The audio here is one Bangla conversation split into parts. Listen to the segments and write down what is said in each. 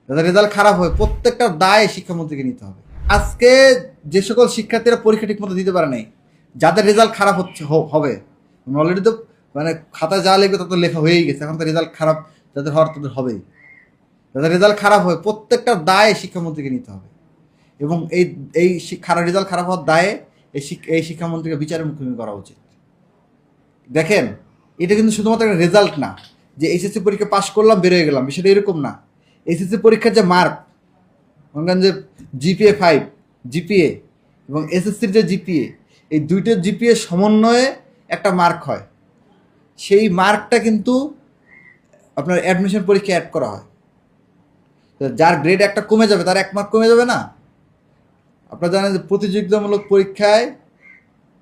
যাদের রেজাল্ট খারাপ হয় প্রত্যেকটা দায় শিক্ষামন্ত্রীকে নিতে হবে। আজকে যে সকল শিক্ষার্থীরা পরীক্ষা ঠিক মতো দিতে পারে নাই, যাদের রেজাল্ট খারাপ হবে, অলরেডি তো মানে খাতা যা লিখবে তা তো লেখা হয়েই গেছে, এখন তো রেজাল্ট খারাপ যাদের হওয়ার তাদের হবেই। যাদের রেজাল্ট খারাপ হয় প্রত্যেকটা দায় শিক্ষামন্ত্রীকে নিতে হবে, এবং এই খারাপ রেজাল্ট খারাপ হওয়ার দায়ে এই শিক্ষামন্ত্রীকে বিচারের মুখোমুখি করা উচিত। দেখেন, এটা কিন্তু শুধুমাত্র একটা রেজাল্ট না যে এইচএসসি পরীক্ষা পাশ করলাম বেরোয় গেলাম, বিষয়টা এরকম না। এইচএসসি পরীক্ষার যে মার্ক, মনে করেন যে জিপিএ 5, জিপিএ এবং এসএসসির যে জিপিএ, এই দুইটার জিপিএ সমন্বয়ে একটা মার্ক হয়। সেই মার্কটা কিন্তু আপনার অ্যাডমিশন পরীক্ষায় অ্যাড করা হয়। যার গ্রেড একটা কমে যাবে তার 1 মার্ক কমে যাবে না? আপনারা জানেন যে প্রতিযোগিতামূলক পরীক্ষায়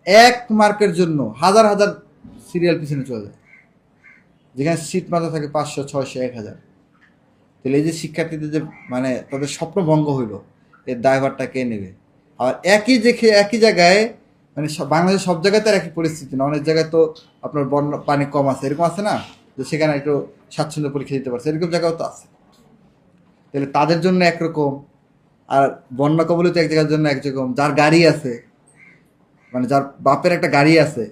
1 মার্কের জন্য হাজার হাজার সিরিয়াল পিছনে চলে যায়, যেখানে সিট মাত্রা থাকে 500, 600, 1000। তাহলে এই যে শিক্ষার্থীদের যে মানে তাদের স্বপ্ন ভঙ্গ হইল, এর দায়ভারটা কে নেবে? আর একই জায়গায় মানে বাংলাদেশের সব জায়গায় তো আর একই পরিস্থিতি না, অনেক জায়গায় তো আপনার বন্যা পানি কম আছে, এরকম আছে না, যে সেখানে একটু স্বাচ্ছন্দ্য পরীক্ষা দিতে পারছে, এরকম জায়গাও তো আছে। তাহলে তাদের জন্য একরকম, আর বন্যা কবলিত এক জায়গার জন্য একরকম। যার গাড়ি আছে, মানে যার বাপের একটা গাড়ি আছে,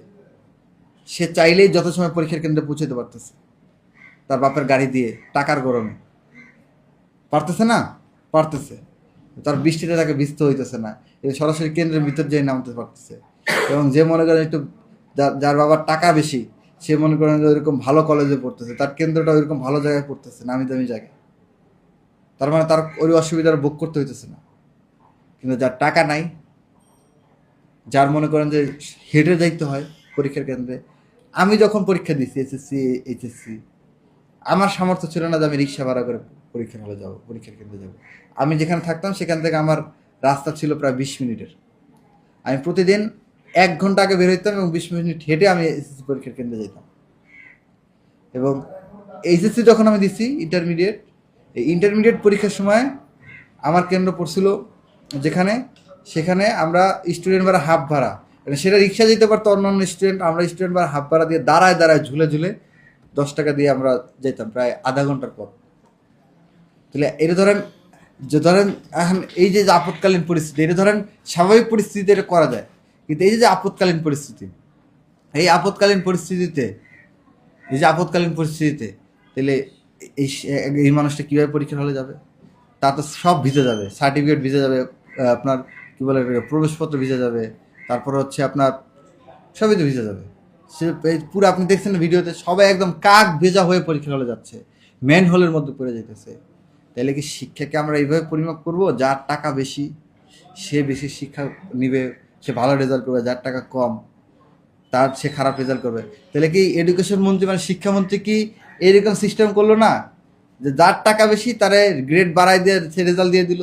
সে চাইলেই যত সময় পরীক্ষার কেন্দ্রে পৌঁছাতে পারতেছে তার বাপের গাড়ি দিয়ে, টাকার গরমে। পারতেছে না? পারতেছে। তার বৃষ্টিতে তাকে ভিজতে হইতেছে না, এই সরাসরি কেন্দ্রের ভিতর যেয়ে নামতে পারতেছে। এবং যে মনে করেন একটু যার বাবার টাকা বেশি, সে মনে করেন যে ওইরকম ভালো কলেজে পড়তেছে, তার কেন্দ্রটা ওইরকম ভালো জায়গায় পড়তেছে, নামি দামি জায়গায়। তার মানে তার ওই অসুবিধার ভোগ করতে হইতেছে না। কিন্তু যার টাকা নাই, যার মনে করেন যে হেঁটে যাইতে হয় পরীক্ষার কেন্দ্রে। আমি যখন পরীক্ষা দিচ্ছি এসএসসি, এইচএসসি, আমার সামর্থ্য ছিল না যে আমি রিক্সা ভাড়া করে পরীক্ষার হলে যাবো, পরীক্ষার কেন্দ্রে যাবো। আমি যেখানে থাকতাম সেখান থেকে আমার রাস্তা ছিল প্রায় 20 মিনিটের। আমি প্রতিদিন 1 ঘন্টা আগে বের হইতাম এবং 20 মিনিট হেঁটে আমি এসএসসি পরীক্ষার কেন্দ্রে যেতাম। এবং এইচএসসি যখন আমি দিচ্ছি ইন্টারমিডিয়েট, এই ইন্টারমিডিয়েট পরীক্ষার সময় আমার কেন্দ্র পড়ছিল যেখানে, সেখানে আমরা স্টুডেন্ট ভাড়া হাফ ভাড়া, মানে সেটা রিক্সা যেতে পারতো অন্যান্য স্টুডেন্ট, আমরা স্টুডেন্ট ভাড়া হাফ ভাড়া দিয়ে দাঁড়ায় দাঁড়ায় ঝুলে ঝুলে 10 টাকা দিয়ে আমরা যেতাম প্রায় আধা ঘন্টার পর। তাহলে এটা ধরেন যে ধরেন এখন এই যে আপৎকালীন পরিস্থিতি, এটা ধরেন স্বাভাবিক পরিস্থিতিতে এটা করা যায়, কিন্তু এই যে আপৎকালীন পরিস্থিতি, এই আপৎকালীন পরিস্থিতিতে তাহলে এই মানুষটা কীভাবে পরীক্ষার হলে যাবে? তা তো সব ভিজে যাবে, সার্টিফিকেট ভিজে যাবে, আপনার কী বলে প্রবেশপত্র ভিজে যাবে, তারপরে হচ্ছে আপনার সবই তো ভিজে যাবে। সে পুরো আপনি দেখছেন ভিডিওতে সবাই একদম কাক ভেজা হয়ে পরীক্ষার হলে যাচ্ছে, ম্যান হোলের মধ্যে পড়ে যেতেছে। তাহলে কি শিক্ষাকে আমরা এইভাবে পরিমাপ করব? যার টাকা বেশি সে বেশি শিক্ষা নিবে, সে ভালো রেজাল্ট করবে, যার টাকা কম সে খারাপ রেজাল্ট করবে। তাহলে কি এডুকেশন মন্ত্রী মানে শিক্ষামন্ত্রী কি এরকম সিস্টেম করলো না যে যার টাকা বেশি তারে গ্রেড বাড়াই দিয়ে সে রেজাল্ট দিয়ে দিল,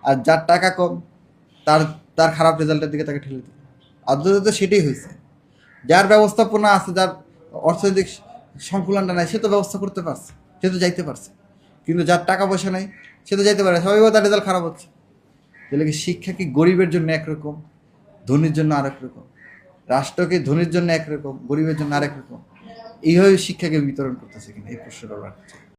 আর যার টাকা কম তার তার খারাপ রেজাল্টের দিকে তাকে ঠেলে দিল? অন্তত তো সেটাই হয়েছে। যার ব্যবস্থাপনা আছে, যার অর্থনৈতিক সংকুলনটা নাই, সে তো ব্যবস্থা করতে পারছে, সে তো যাইতে পারছে। কিন্তু যার টাকা পয়সা নাই সে তো যাইতে পারে, সবাই তার রেজাল্ট খারাপ হচ্ছে। তাহলে কি শিক্ষা কি গরিবের জন্য একরকম, ধনীর জন্য আরেক রকম? রাষ্ট্রকে ধনীর জন্য একরকম, গরিবের জন্য আরেক রকম? এইভাবে শিক্ষাকে বিতরণ করতেছে কিনা, এই প্রশ্নটা রাখছে।